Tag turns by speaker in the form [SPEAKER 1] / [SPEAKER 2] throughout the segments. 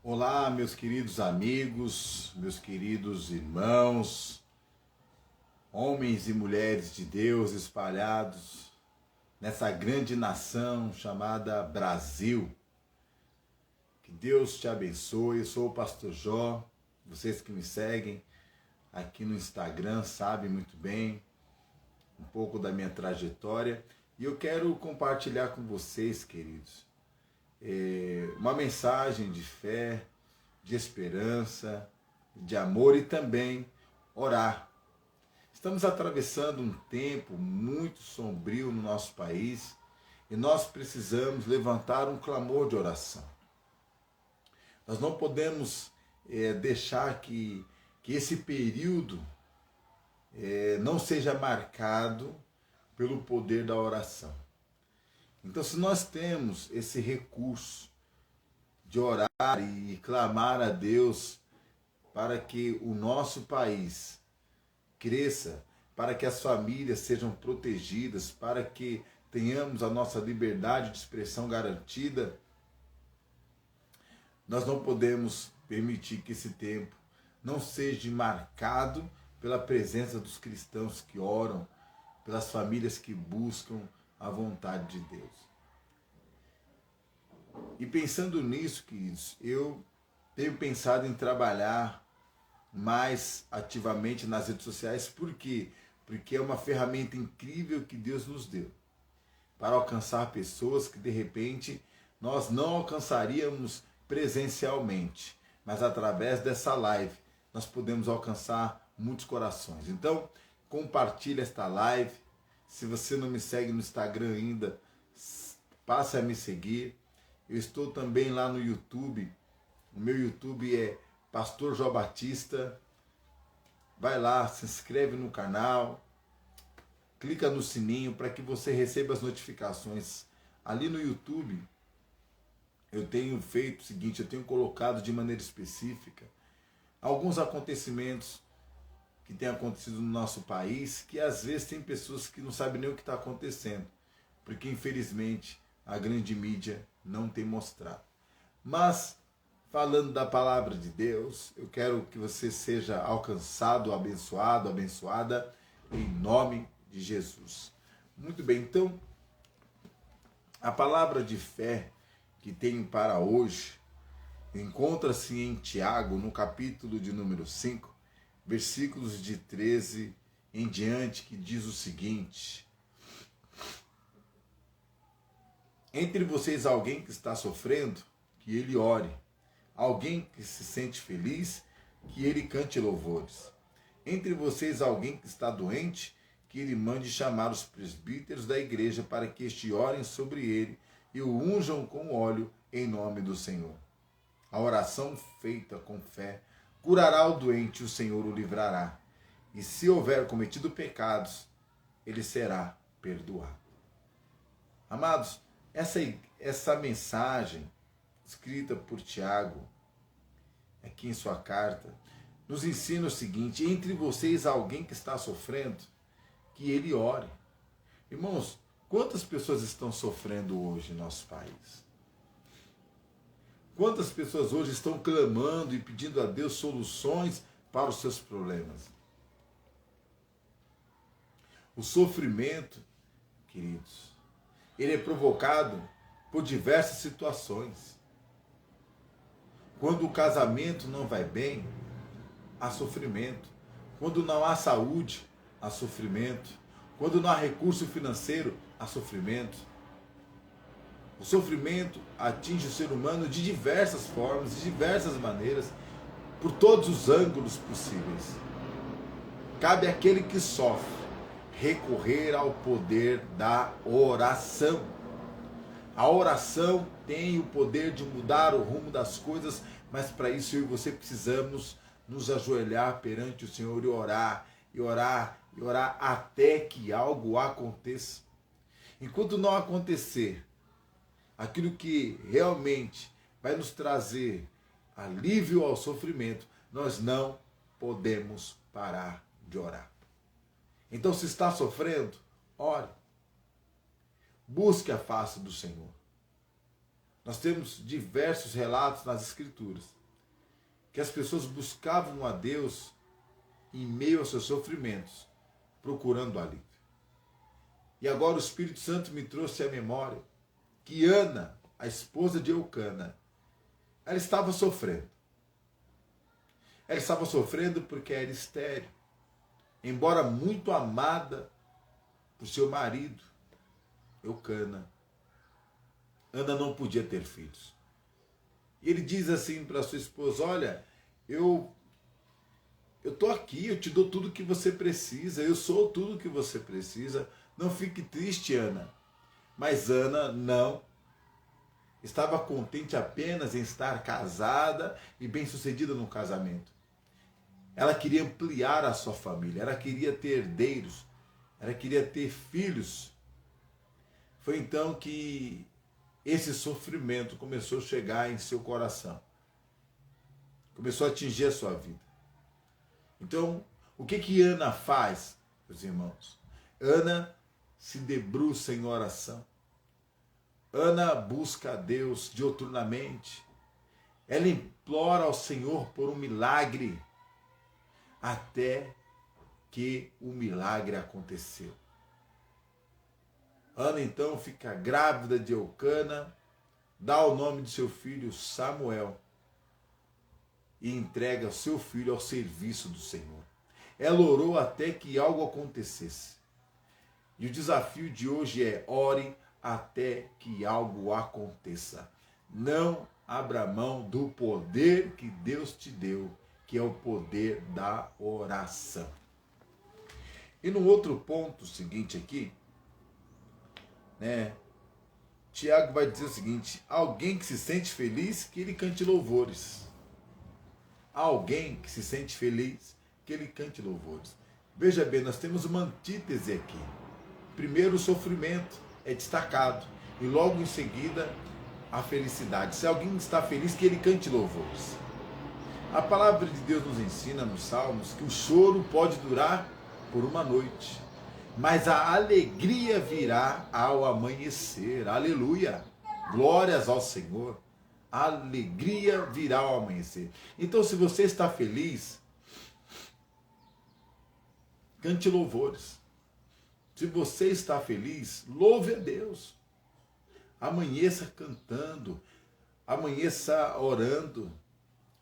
[SPEAKER 1] Olá, meus queridos amigos, meus queridos irmãos, homens e mulheres de Deus espalhados nessa grande nação chamada Brasil. Que Deus te abençoe. Eu sou o Pastor Jó. Vocês que me seguem aqui no Instagram sabem muito bem um pouco da minha trajetória. E eu quero compartilhar com vocês, queridos, uma mensagem de fé, de esperança, de amor e também orar. Estamos atravessando um tempo muito sombrio no nosso país e nós precisamos levantar um clamor de oração. Nós não podemos deixar que esse período não seja marcado pelo poder da oração. Então, se nós temos esse recurso de orar e clamar a Deus para que o nosso país cresça, para que as famílias sejam protegidas, para que tenhamos a nossa liberdade de expressão garantida, nós não podemos permitir que esse tempo não seja marcado pela presença dos cristãos que oram, pelas famílias que buscam a vontade de Deus. E pensando nisso, queridos, eu tenho pensado em trabalhar mais ativamente nas redes sociais. Por quê? Porque é uma ferramenta incrível que Deus nos deu para alcançar pessoas que de repente nós não alcançaríamos presencialmente, mas através dessa live nós podemos alcançar muitos corações. Então, compartilhe esta live. Se você não me segue no Instagram ainda, passe a me seguir. Eu estou também lá no YouTube. O meu YouTube é Pastor Jó Batista. Vai lá, se inscreve no canal, clica no sininho para que você receba as notificações. Ali no YouTube, eu tenho feito o seguinte, eu tenho colocado de maneira específica alguns acontecimentos que têm acontecido no nosso país, que às vezes tem pessoas que não sabem nem o que está acontecendo, porque infelizmente a grande mídia não tem mostrado. Mas, falando da palavra de Deus, eu quero que você seja alcançado, abençoado, abençoada, em nome de Jesus. Muito bem, então, a palavra de fé que tenho para hoje encontra-se em Tiago, no capítulo de número 5, versículos de 13 em diante, que diz o seguinte: entre vocês alguém que está sofrendo, que ele ore. Alguém que se sente feliz, que ele cante louvores. Entre vocês alguém que está doente, que ele mande chamar os presbíteros da igreja para que este orem sobre ele e o unjam com óleo em nome do Senhor. A oração feita com fé curará o doente e o Senhor o livrará. E se houver cometido pecados, ele será perdoado. Amados, essa mensagem escrita por Tiago, aqui em sua carta, nos ensina o seguinte: entre vocês alguém que está sofrendo, que ele ore. Irmãos, quantas pessoas estão sofrendo hoje em nosso país? Quantas pessoas hoje estão clamando e pedindo a Deus soluções para os seus problemas? O sofrimento, queridos, ele é provocado por diversas situações. Quando o casamento não vai bem, há sofrimento. Quando não há saúde, há sofrimento. Quando não há recurso financeiro, há sofrimento. O sofrimento atinge o ser humano de diversas formas, de diversas maneiras, por todos os ângulos possíveis. Cabe àquele que sofre recorrer ao poder da oração. A oração tem o poder de mudar o rumo das coisas, mas para isso eu e você precisamos nos ajoelhar perante o Senhor e orar, e orar, e orar até que algo aconteça. Enquanto não acontecer aquilo que realmente vai nos trazer alívio ao sofrimento, nós não podemos parar de orar. Então, se está sofrendo, ore. Busque a face do Senhor. Nós temos diversos relatos nas Escrituras que as pessoas buscavam a Deus em meio aos seus sofrimentos, procurando alívio. E agora o Espírito Santo me trouxe à memória que Ana, a esposa de Eucana, ela estava sofrendo. Ela estava sofrendo porque era estéril. Embora muito amada por seu marido, Eucana, Ana não podia ter filhos. E ele diz assim para sua esposa: olha, eu estou aqui, eu te dou tudo que você precisa, eu sou tudo que você precisa. Não fique triste, Ana. Mas Ana não estava contente apenas em estar casada e bem-sucedida no casamento. Ela queria ampliar a sua família, ela queria ter herdeiros, ela queria ter filhos. Foi então que esse sofrimento começou a chegar em seu coração. Começou a atingir a sua vida. Então, o que Ana faz, meus irmãos? Ana se debruça em oração. Ana busca a Deus dioturnamente. Ela implora ao Senhor por um milagre, até que o milagre aconteceu. Ana então fica grávida de Eucana, dá o nome de seu filho Samuel e entrega seu filho ao serviço do Senhor. Ela orou até que algo acontecesse. E o desafio de hoje é: ore até que algo aconteça. Não abra mão do poder que Deus te deu, que é o poder da oração. E no outro ponto seguinte aqui, Tiago vai dizer o seguinte: alguém que se sente feliz, que ele cante louvores. Alguém que se sente feliz, que ele cante louvores. Veja bem, nós temos uma antítese aqui. Primeiro, o sofrimento é destacado e logo em seguida a felicidade. Se alguém está feliz, que ele cante louvores. A palavra de Deus nos ensina nos Salmos que o choro pode durar por uma noite, mas a alegria virá ao amanhecer. Aleluia! Glórias ao Senhor. A alegria virá ao amanhecer. Então, se você está feliz, cante louvores. Se você está feliz, louve a Deus. Amanheça cantando, amanheça orando,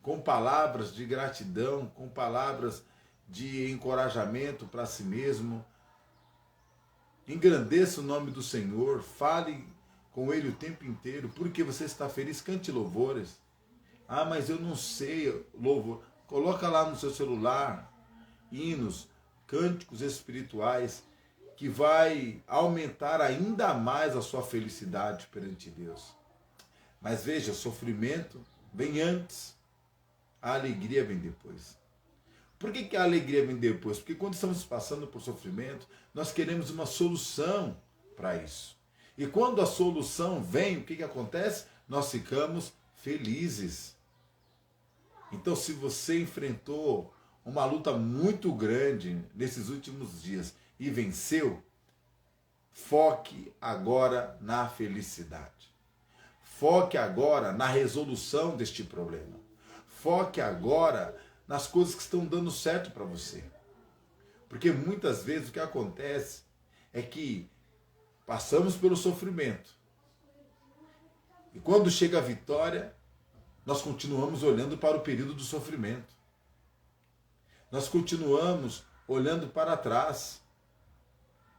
[SPEAKER 1] com palavras de gratidão, com palavras de encorajamento para si mesmo. Engrandeça o nome do Senhor, fale com Ele o tempo inteiro. Porque você está feliz, cante louvores. Ah, mas eu não sei louvor. Coloca lá no seu celular hinos, cânticos espirituais, que vai aumentar ainda mais a sua felicidade perante Deus. Mas veja, o sofrimento vem antes, a alegria vem depois. Por que a alegria vem depois? Porque quando estamos passando por sofrimento, nós queremos uma solução para isso. E quando a solução vem, o que acontece? Nós ficamos felizes. Então, se você enfrentou uma luta muito grande nesses últimos dias e venceu, foque agora na felicidade. Foque agora na resolução deste problema. Foque agora nas coisas que estão dando certo para você. Porque muitas vezes o que acontece é que passamos pelo sofrimento. E quando chega a vitória, nós continuamos olhando para o período do sofrimento. Nós continuamos olhando para trás.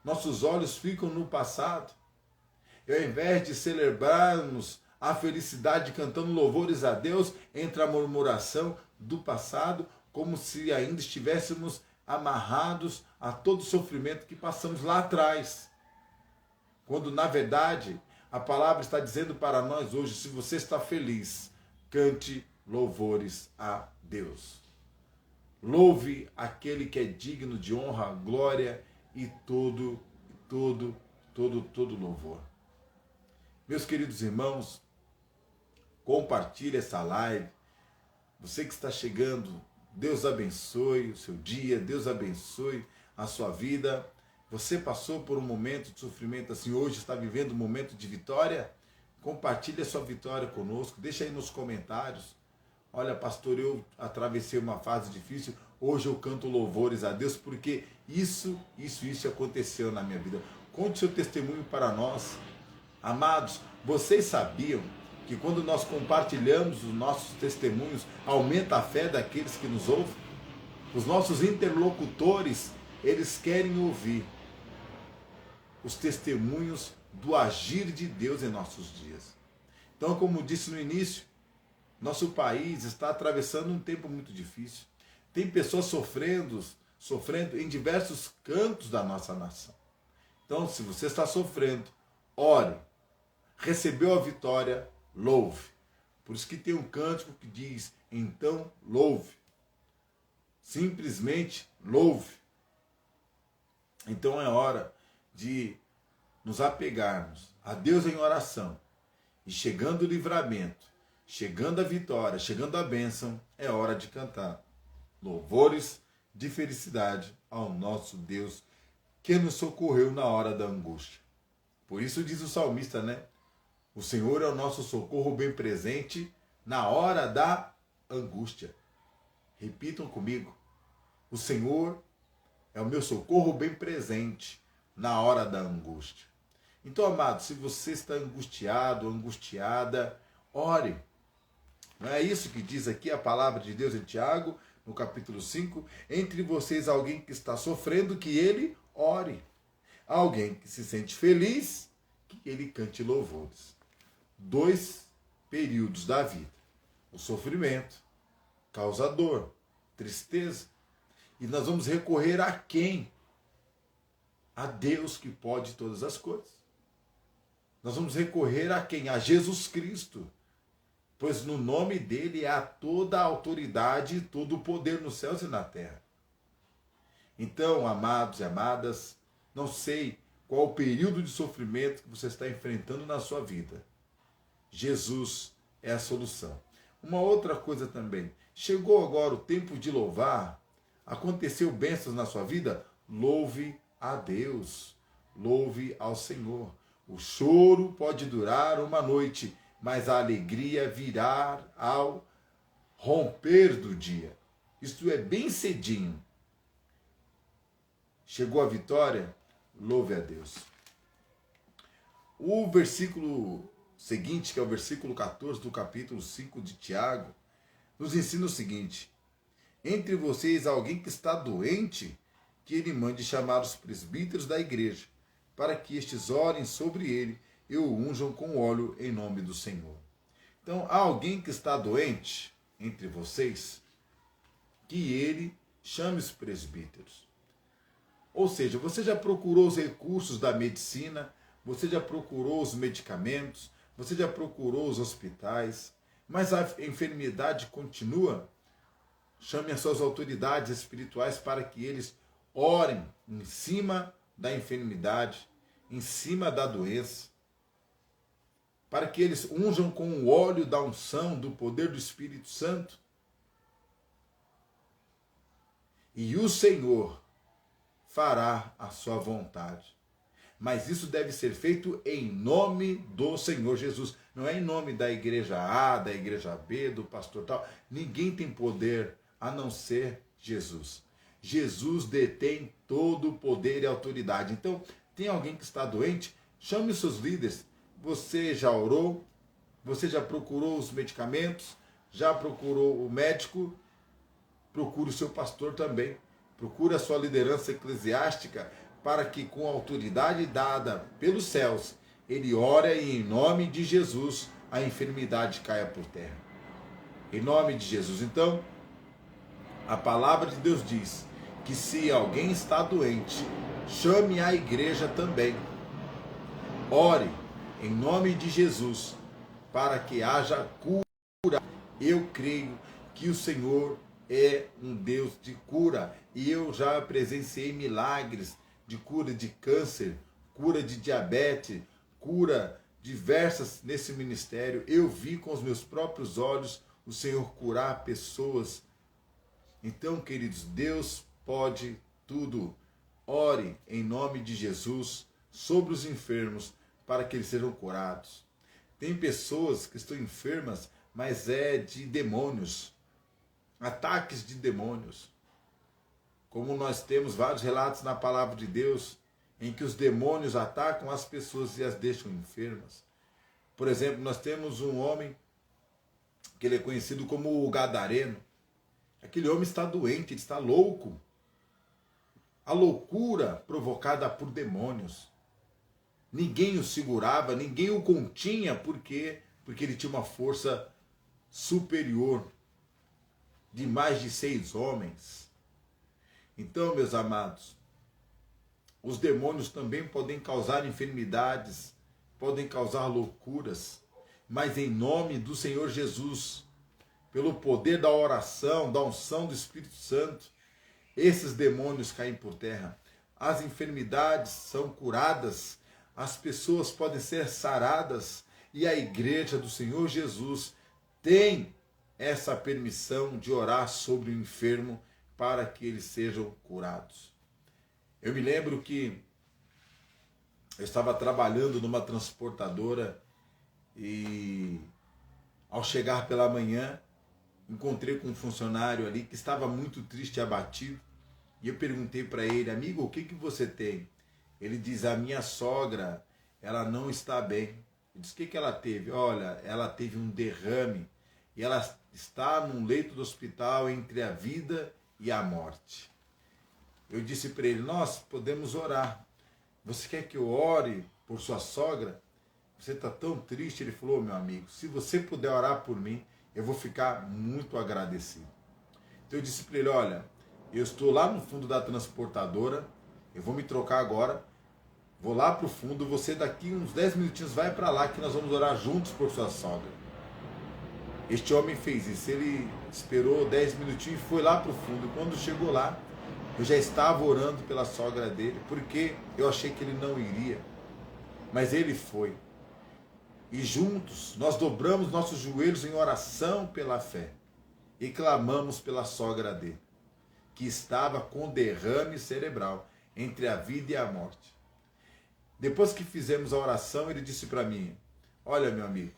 [SPEAKER 1] Nossos olhos ficam no passado. E ao invés de celebrarmos a felicidade cantando louvores a Deus, entra a murmuração do passado, como se ainda estivéssemos amarrados a todo o sofrimento que passamos lá atrás. Quando, na verdade, a palavra está dizendo para nós hoje: se você está feliz, cante louvores a Deus. Louve aquele que é digno de honra, glória e todo louvor. Meus queridos irmãos, compartilhe essa live. Você que está chegando, Deus abençoe o seu dia, Deus abençoe a sua vida. Você passou por um momento de sofrimento assim, hoje está vivendo um momento de vitória? Compartilhe a sua vitória conosco, deixa aí nos comentários olha, pastor, eu atravessei uma fase difícil, hoje eu canto louvores a Deus, porque isso aconteceu na minha vida. Conte seu testemunho para nós. Amados, vocês sabiam que quando nós compartilhamos os nossos testemunhos, aumenta a fé daqueles que nos ouvem? Os nossos interlocutores, eles querem ouvir os testemunhos do agir de Deus em nossos dias. Então, como disse no início, nosso país está atravessando um tempo muito difícil. Tem pessoas sofrendo em diversos cantos da nossa nação. Então, se você está sofrendo, ore. Recebeu a vitória, louve. Por isso que tem um cântico que diz, então louve. Simplesmente louve. Então é hora de nos apegarmos a Deus em oração. E chegando o livramento, chegando a vitória, chegando a bênção, é hora de cantar louvores de felicidade ao nosso Deus que nos socorreu na hora da angústia. Por isso diz o salmista, né? O Senhor é o nosso socorro bem presente na hora da angústia. Repitam comigo. O Senhor é o meu socorro bem presente na hora da angústia. Então, amado, se você está angustiado, angustiada, ore. Não é isso que diz aqui a palavra de Deus em Tiago, no capítulo 5? Entre vocês alguém que está sofrendo, que ele ore. Alguém que se sente feliz, que ele cante louvores. 2 períodos da vida. O sofrimento causa dor, tristeza. E nós vamos recorrer a quem? A Deus que pode todas as coisas. Nós vamos recorrer a quem? A Jesus Cristo. Pois no nome dele há toda a autoridade e todo o poder nos céus e na terra. Então, amados e amadas, não sei qual o período de sofrimento que você está enfrentando na sua vida. Jesus é a solução. Uma outra coisa também. Chegou agora o tempo de louvar. Aconteceu bênçãos na sua vida? Louve a Deus. Louve ao Senhor. O choro pode durar uma noite, mas a alegria virá ao romper do dia. Isto é, bem cedinho. Chegou a vitória? Louve a Deus. O versículo seguinte, que é o versículo 14 do capítulo 5 de Tiago, nos ensina o seguinte: entre vocês alguém que está doente, que ele mande chamar os presbíteros da igreja, para que estes orem sobre ele e o unjam com óleo em nome do Senhor. Então, há alguém que está doente entre vocês, que ele chame os presbíteros. Ou seja, você já procurou os recursos da medicina, você já procurou os medicamentos, você já procurou os hospitais, mas a enfermidade continua? Chame as suas autoridades espirituais para que eles orem em cima da enfermidade, em cima da doença, para que eles unjam com o óleo da unção, do poder do Espírito Santo. E o Senhor fará a sua vontade. Mas isso deve ser feito em nome do Senhor Jesus. Não é em nome da igreja A, da igreja B, do pastor tal. Ninguém tem poder a não ser Jesus. Jesus detém todo o poder e autoridade. Então, tem alguém que está doente? Chame os seus líderes. Você já orou? Você já procurou os medicamentos? Já procurou o médico? Procure o seu pastor também. Procure a sua liderança eclesiástica, para que com a autoridade dada pelos céus, ele ore e em nome de Jesus a enfermidade caia por terra. Em nome de Jesus. Então, a palavra de Deus diz que se alguém está doente, chame a igreja também. Ore em nome de Jesus para que haja cura. Eu creio que o Senhor é um Deus de cura e eu já presenciei milagres de cura de câncer, cura de diabetes, cura diversas nesse ministério. Eu vi com os meus próprios olhos o Senhor curar pessoas. Então, queridos, Deus pode tudo. Ore em nome de Jesus sobre os enfermos para que eles sejam curados. Tem pessoas que estão enfermas, mas é de demônios, ataques de demônios. Como nós temos vários relatos na palavra de Deus, em que os demônios atacam as pessoas e as deixam enfermas. Por exemplo, nós temos um homem que ele é conhecido como o Gadareno. Aquele homem está doente, ele está louco. A loucura provocada por demônios. Ninguém o segurava, ninguém o continha, porque ele tinha uma força superior de mais de 6 homens. Então, meus amados, os demônios também podem causar enfermidades, podem causar loucuras, mas em nome do Senhor Jesus, pelo poder da oração, da unção do Espírito Santo, esses demônios caem por terra. As enfermidades são curadas, as pessoas podem ser saradas, e a igreja do Senhor Jesus tem essa permissão de orar sobre o enfermo para que eles sejam curados. Eu me lembro que eu estava trabalhando numa transportadora e ao chegar pela manhã, encontrei com um funcionário ali que estava muito triste e abatido. E eu perguntei para ele: amigo, o que você tem? Ele diz: a minha sogra, ela não está bem. Eu disse: o que ela teve? Olha, ela teve um derrame e ela está num leito do hospital entre a vida e a morte. Eu disse para ele: nós podemos orar. Você quer que eu ore por sua sogra? Você está tão triste. Ele falou: meu amigo, se você puder orar por mim, eu vou ficar muito agradecido. Então eu disse para ele: olha, eu estou lá no fundo da transportadora, eu vou me trocar agora, vou lá para o fundo, você daqui uns 10 minutinhos vai para lá que nós vamos orar juntos por sua sogra. Este homem fez isso, ele esperou 10 minutinhos e foi lá para o fundo. Quando chegou lá, eu já estava orando pela sogra dele, porque eu achei que ele não iria, mas ele foi. E juntos nós dobramos nossos joelhos em oração pela fé e clamamos pela sogra dele, que estava com derrame cerebral entre a vida e a morte. Depois que fizemos a oração, ele disse para mim: olha, meu amigo,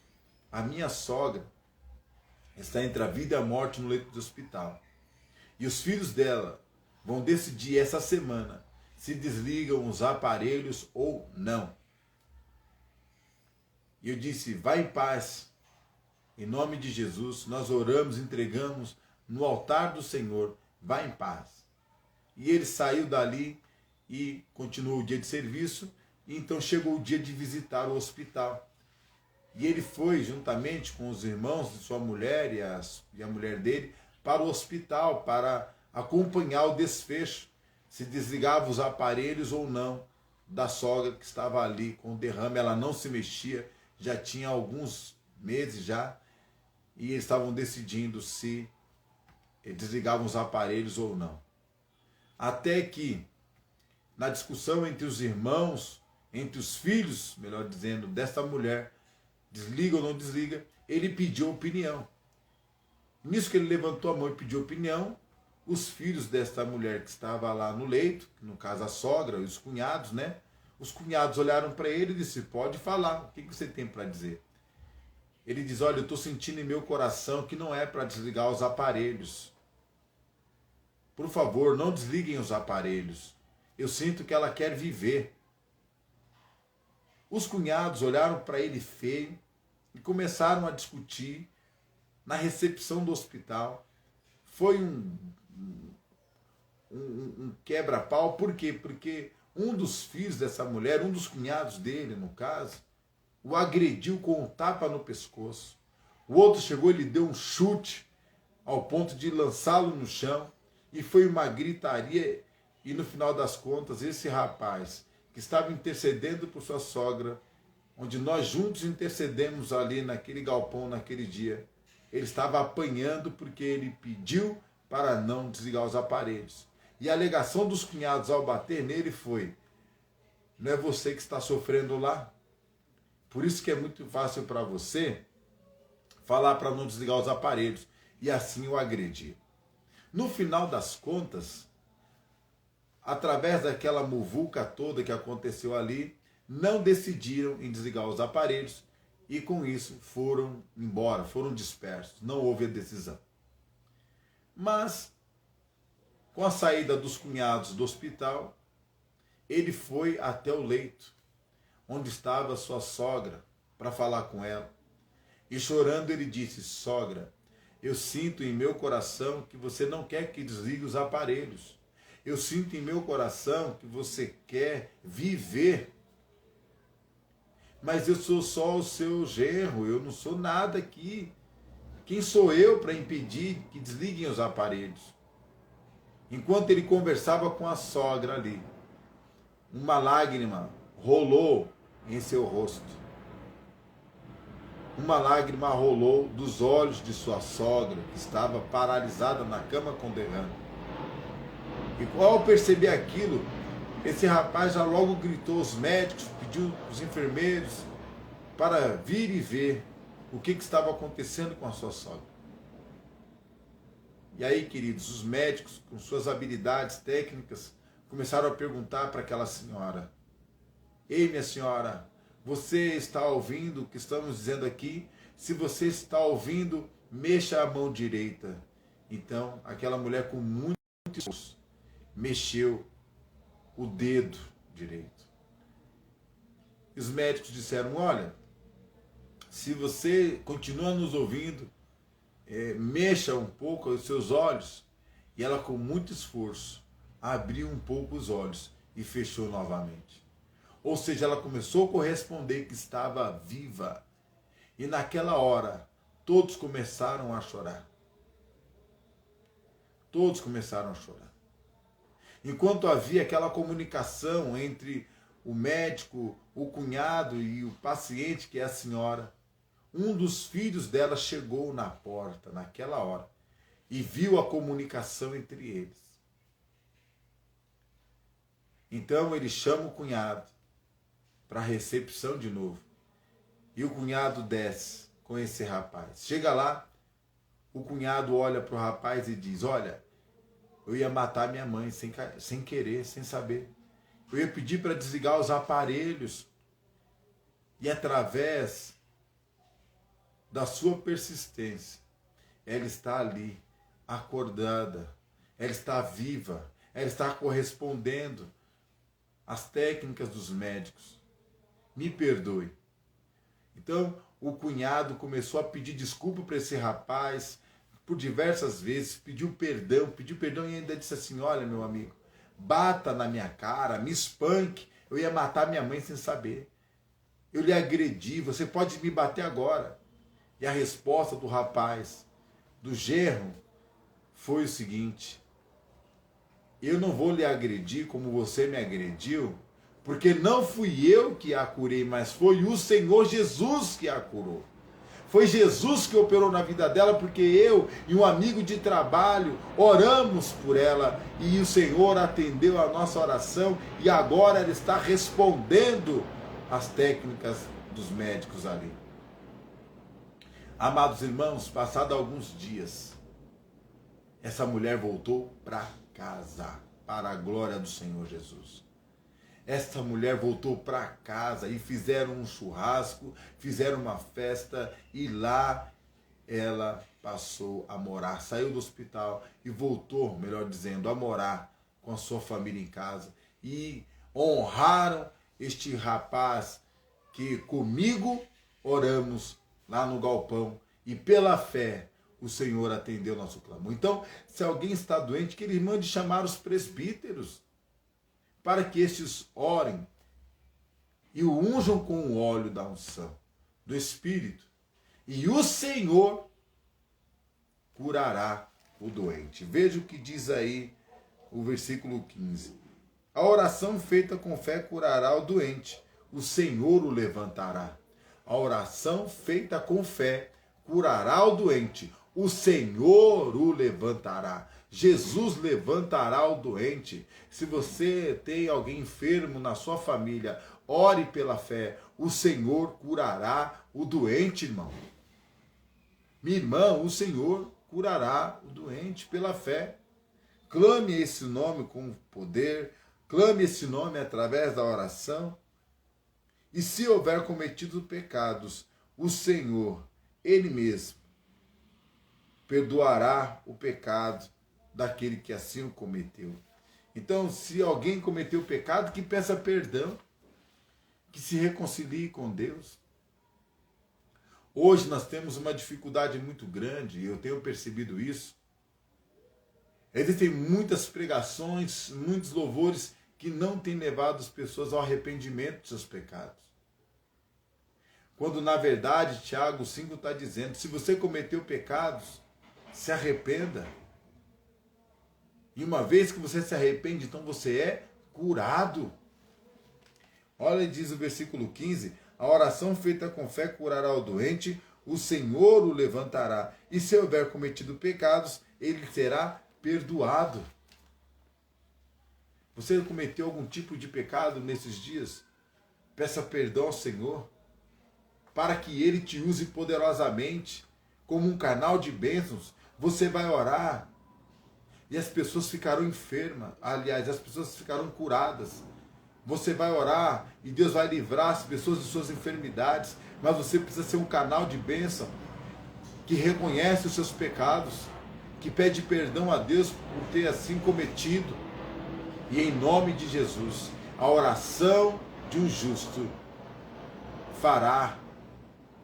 [SPEAKER 1] a minha sogra está entre a vida e a morte no leito do hospital. E os filhos dela vão decidir essa semana se desligam os aparelhos ou não. E eu disse: vai em paz. Em nome de Jesus, nós oramos, entregamos no altar do Senhor. Vai em paz. E ele saiu dali e continuou o dia de serviço. E então chegou o dia de visitar o hospital. E ele foi, juntamente com os irmãos de sua mulher e a mulher dele, para o hospital, para acompanhar o desfecho, se desligava os aparelhos ou não, da sogra que estava ali com derrame. Ela não se mexia, já tinha alguns meses já, e eles estavam decidindo se desligavam os aparelhos ou não. Até que, na discussão entre os irmãos, entre os filhos, melhor dizendo, desta mulher, desliga ou não desliga, ele pediu opinião. Nisso que ele levantou a mão e pediu opinião, os filhos desta mulher que estava lá no leito, no caso a sogra e os cunhados, né? Os cunhados olharam para ele e disse: pode falar, o que você tem para dizer? Ele diz: olha, eu estou sentindo em meu coração que não é para desligar os aparelhos. Por favor, não desliguem os aparelhos. Eu sinto que ela quer viver. Os cunhados olharam para ele feio e começaram a discutir na recepção do hospital. Foi um quebra-pau. Por quê? Porque um dos filhos dessa mulher, um dos cunhados dele, no caso, o agrediu com um tapa no pescoço. O outro chegou e lhe deu um chute ao ponto de lançá-lo no chão. E foi uma gritaria. E no final das contas, esse rapaz que estava intercedendo por sua sogra, onde nós juntos intercedemos ali naquele galpão, naquele dia, ele estava apanhando porque ele pediu para não desligar os aparelhos. E a alegação dos cunhados ao bater nele foi: não é você que está sofrendo lá? Por isso que é muito fácil para você falar para não desligar os aparelhos. E assim o agredir. No final das contas, através daquela muvuca toda que aconteceu ali, não decidiram em desligar os aparelhos E com isso foram embora, foram dispersos, não houve a decisão. Mas, com a saída dos cunhados do hospital, ele foi até o leito, onde estava sua sogra, para falar com ela. E chorando ele disse: sogra, eu sinto em meu coração que você não quer que desligue os aparelhos. Eu sinto em meu coração que você quer viver. Mas eu sou só o seu genro, eu não sou nada aqui. Quem sou eu para impedir que desliguem os aparelhos? Enquanto ele conversava com a sogra ali, uma lágrima rolou em seu rosto. Uma lágrima rolou dos olhos de sua sogra, que estava paralisada na cama com derrame. E ao perceber aquilo, esse rapaz já logo gritou aos médicos, pediu aos enfermeiros para vir e ver o que estava acontecendo com a sua sogra. E aí, queridos, os médicos, com suas habilidades técnicas, começaram a perguntar para aquela senhora: ei, minha senhora, você está ouvindo o que estamos dizendo aqui? Se você está ouvindo, mexa a mão direita. Então, aquela mulher com muito esforço mexeu o dedo direito. E os médicos disseram: olha, se você continua nos ouvindo, mexa um pouco os seus olhos. E ela, com muito esforço, abriu um pouco os olhos e fechou novamente. Ou seja, ela começou a corresponder que estava viva. E naquela hora, todos começaram a chorar. Todos começaram a chorar. Enquanto havia aquela comunicação entre o médico, o cunhado e o paciente, que é a senhora, um dos filhos dela chegou na porta, naquela hora, e viu a comunicação entre eles. Então ele chama o cunhado para a recepção de novo. E o cunhado desce com esse rapaz. Chega lá, o cunhado olha para o rapaz e diz: olha, eu ia matar minha mãe sem querer, sem saber. Eu ia pedir para desligar os aparelhos. E através da sua persistência, ela está ali, acordada, ela está viva, ela está correspondendo às técnicas dos médicos. Me perdoe. Então, o cunhado começou a pedir desculpa para esse rapaz por diversas vezes, pediu perdão e ainda disse assim: olha, meu amigo, bata na minha cara, me espanque, eu ia matar minha mãe sem saber. Eu lhe agredi, você pode me bater agora. E a resposta do rapaz, do genro, foi o seguinte: eu não vou lhe agredir como você me agrediu, porque não fui eu que a curei, mas foi o Senhor Jesus que a curou. Foi Jesus que operou na vida dela, porque eu e um amigo de trabalho oramos por ela e o Senhor atendeu a nossa oração e agora ela está respondendo às técnicas dos médicos ali. Amados irmãos, passados alguns dias, essa mulher voltou para casa, para a glória do Senhor Jesus. Essa mulher voltou para casa e fizeram um churrasco, fizeram uma festa e lá ela passou a morar. Saiu do hospital e voltou, melhor dizendo, a morar com a sua família em casa. E honraram este rapaz que comigo oramos lá no galpão e pela fé o Senhor atendeu nosso clamor. Então, se alguém está doente, que ele mande chamar os presbíteros, para que estes orem e o unjam com o óleo da unção, do Espírito. E o Senhor curará o doente. Veja o que diz aí o versículo 15. A oração feita com fé curará o doente. O Senhor o levantará. A oração feita com fé curará o doente. O Senhor o levantará. Jesus levantará o doente. Se você tem alguém enfermo na sua família, ore pela fé. O Senhor curará o doente, irmão. Minha irmã, o Senhor curará o doente pela fé. Clame esse nome com poder. Clame esse nome através da oração. E se houver cometido pecados, o Senhor, Ele mesmo, perdoará o pecado daquele que assim o cometeu. Então, se alguém cometeu pecado, que peça perdão, que se reconcilie com Deus. Hoje nós temos uma dificuldade muito grande, e eu tenho percebido isso. Existem muitas pregações, muitos louvores que não têm levado as pessoas ao arrependimento dos seus pecados. Quando na verdade, Tiago 5 está dizendo, se você cometeu pecados, se arrependa. E uma vez que você se arrepende, então você é curado. Olha, diz o versículo 15, a oração feita com fé curará o doente, o Senhor o levantará. E se houver cometido pecados, ele será perdoado. Você cometeu algum tipo de pecado nesses dias? Peça perdão ao Senhor, para que Ele te use poderosamente, como um canal de bênçãos. Você vai orar, e as pessoas ficarão enfermas. Aliás, as pessoas ficarão curadas. Você vai orar, e Deus vai livrar as pessoas de suas enfermidades. Mas você precisa ser um canal de bênção, que reconhece os seus pecados, que pede perdão a Deus por ter assim cometido. E em nome de Jesus, a oração de um justo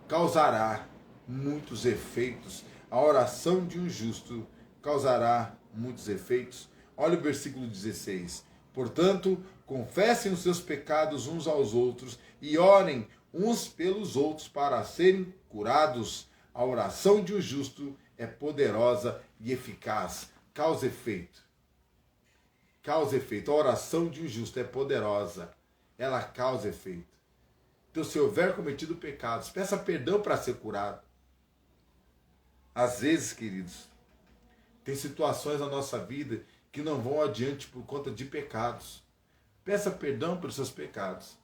[SPEAKER 1] causará muitos efeitos. A oração de um justo causará muitos efeitos. Olha o versículo 16. Portanto, confessem os seus pecados uns aos outros e orem uns pelos outros para serem curados. A oração de um justo é poderosa e eficaz. Causa efeito. Causa efeito. A oração de um justo é poderosa. Ela causa efeito. Então, se houver cometido pecados, peça perdão para ser curado. Às vezes, queridos, tem situações na nossa vida que não vão adiante por conta de pecados. Peça perdão pelos seus pecados.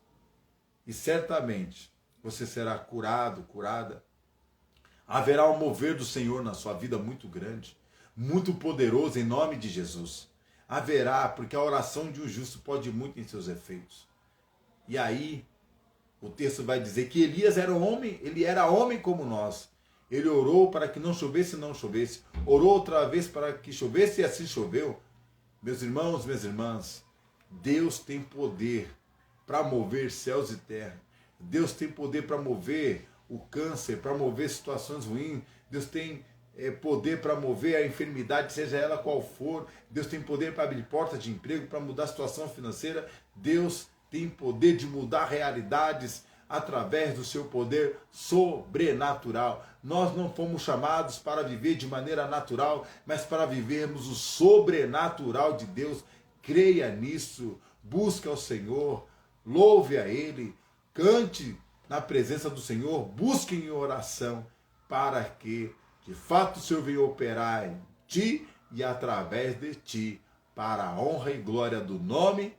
[SPEAKER 1] E certamente você será curado, curada. Haverá um mover do Senhor na sua vida muito grande, muito poderoso em nome de Jesus. Haverá, porque a oração de um justo pode muito em seus efeitos. E aí, o texto vai dizer que Elias era homem, ele era homem como nós. Ele orou para que não chovesse e não chovesse. Orou outra vez para que chovesse e assim choveu. Meus irmãos, minhas irmãs, Deus tem poder para mover céus e terra. Deus tem poder para mover o câncer, para mover situações ruins. Deus tem poder para mover a enfermidade, seja ela qual for. Deus tem poder para abrir portas de emprego, para mudar a situação financeira. Deus tem poder de mudar realidades através do seu poder sobrenatural. Nós não fomos chamados para viver de maneira natural, mas para vivermos o sobrenatural de Deus. Creia nisso, busque ao Senhor, louve a Ele, cante na presença do Senhor, busque em oração, para que, de fato, o Senhor venha operar em ti e através de ti, para a honra e glória do nome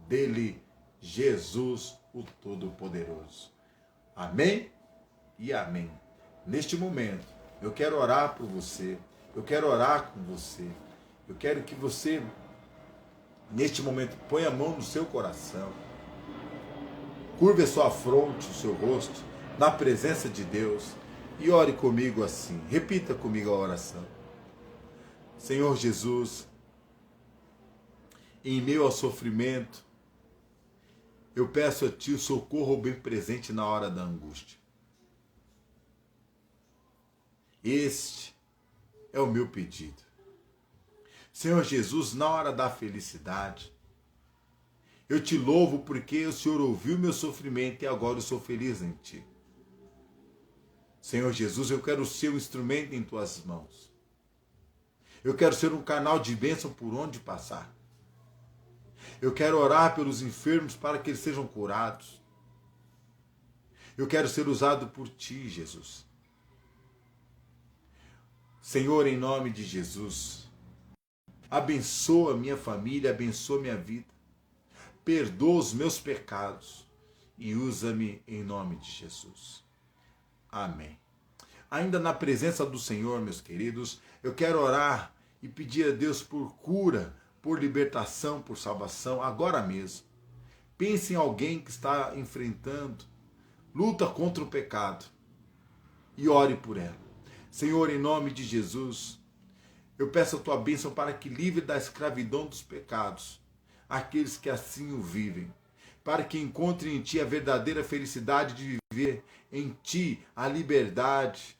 [SPEAKER 1] dEle, Jesus, o Todo-Poderoso. Amém e amém. Neste momento, eu quero orar por você, eu quero orar com você, eu quero que você, neste momento, ponha a mão no seu coração, curve a sua fronte, o seu rosto, na presença de Deus e ore comigo assim. Repita comigo a oração. Senhor Jesus, em meio ao sofrimento, eu peço a Ti o socorro bem presente na hora da angústia. Este é o meu pedido. Senhor Jesus, na hora da felicidade, eu Te louvo porque o Senhor ouviu meu sofrimento e agora eu sou feliz em Ti. Senhor Jesus, eu quero ser um instrumento em Tuas mãos. Eu quero ser um canal de bênção por onde passar. Eu quero orar pelos enfermos para que eles sejam curados. Eu quero ser usado por Ti, Jesus. Senhor, em nome de Jesus, abençoa minha família, abençoa minha vida. Perdoa os meus pecados e usa-me em nome de Jesus. Amém. Ainda na presença do Senhor, meus queridos, eu quero orar e pedir a Deus por cura, por libertação, por salvação, agora mesmo. Pense em alguém que está enfrentando luta contra o pecado. e ore por ela. Senhor, em nome de Jesus, eu peço a tua bênção para que livre da escravidão dos pecados aqueles que assim o vivem, para que encontrem em ti a verdadeira felicidade de viver em ti a liberdade,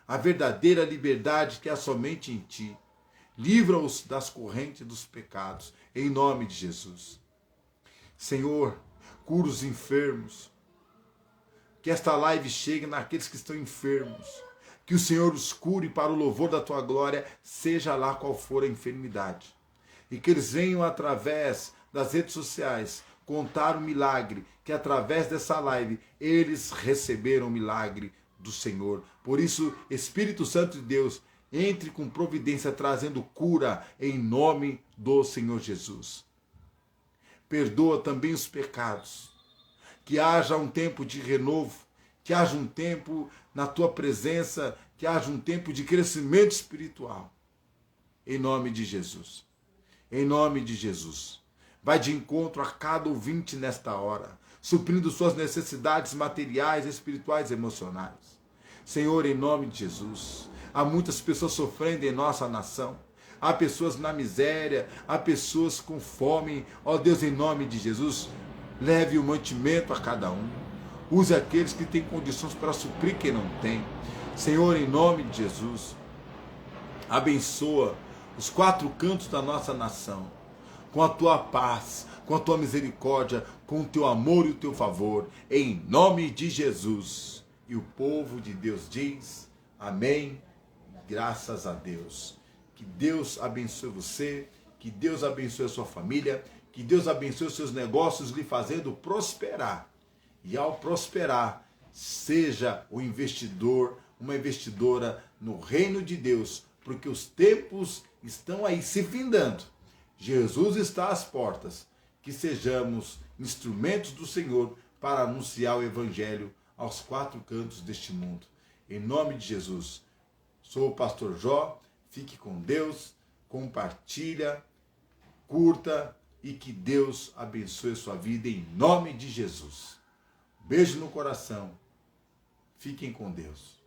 [SPEAKER 1] a verdadeira liberdade que há somente em ti. Livra-os das correntes dos pecados, em nome de Jesus. Senhor, cura os enfermos, que esta live chegue naqueles que estão enfermos, que o Senhor os cure para o louvor da tua glória, seja lá qual for a enfermidade. E que eles venham através das redes sociais contar o milagre, que através dessa live eles receberam o milagre do Senhor. Por isso, Espírito Santo de Deus, entre com providência trazendo cura em nome do Senhor Jesus. Perdoa também os pecados. Que haja um tempo de renovo, que haja um tempo na tua presença, que haja um tempo de crescimento espiritual. Em nome de Jesus. Em nome de Jesus. Vai de encontro a cada ouvinte nesta hora, suprindo suas necessidades materiais, espirituais e emocionais. Senhor, em nome de Jesus, há muitas pessoas sofrendo em nossa nação. Há pessoas na miséria, há pessoas com fome. Ó Deus, em nome de Jesus, leve o mantimento a cada um. Use aqueles que têm condições para suprir quem não tem. Senhor, em nome de Jesus, abençoa os quatro cantos da nossa nação, com a tua paz, com a tua misericórdia, com o teu amor e o teu favor, em nome de Jesus. E o povo de Deus diz, amém, graças a Deus. Que Deus abençoe você, que Deus abençoe a sua família, que Deus abençoe os seus negócios, lhe fazendo prosperar. E ao prosperar, seja o investidor, uma investidora no reino de Deus, porque os tempos estão aí se findando. Jesus está às portas. Que sejamos instrumentos do Senhor para anunciar o Evangelho aos quatro cantos deste mundo. Em nome de Jesus. Sou o pastor Jó. Fique com Deus. Compartilha, curta e que Deus abençoe a sua vida em nome de Jesus. Beijo no coração. Fiquem com Deus.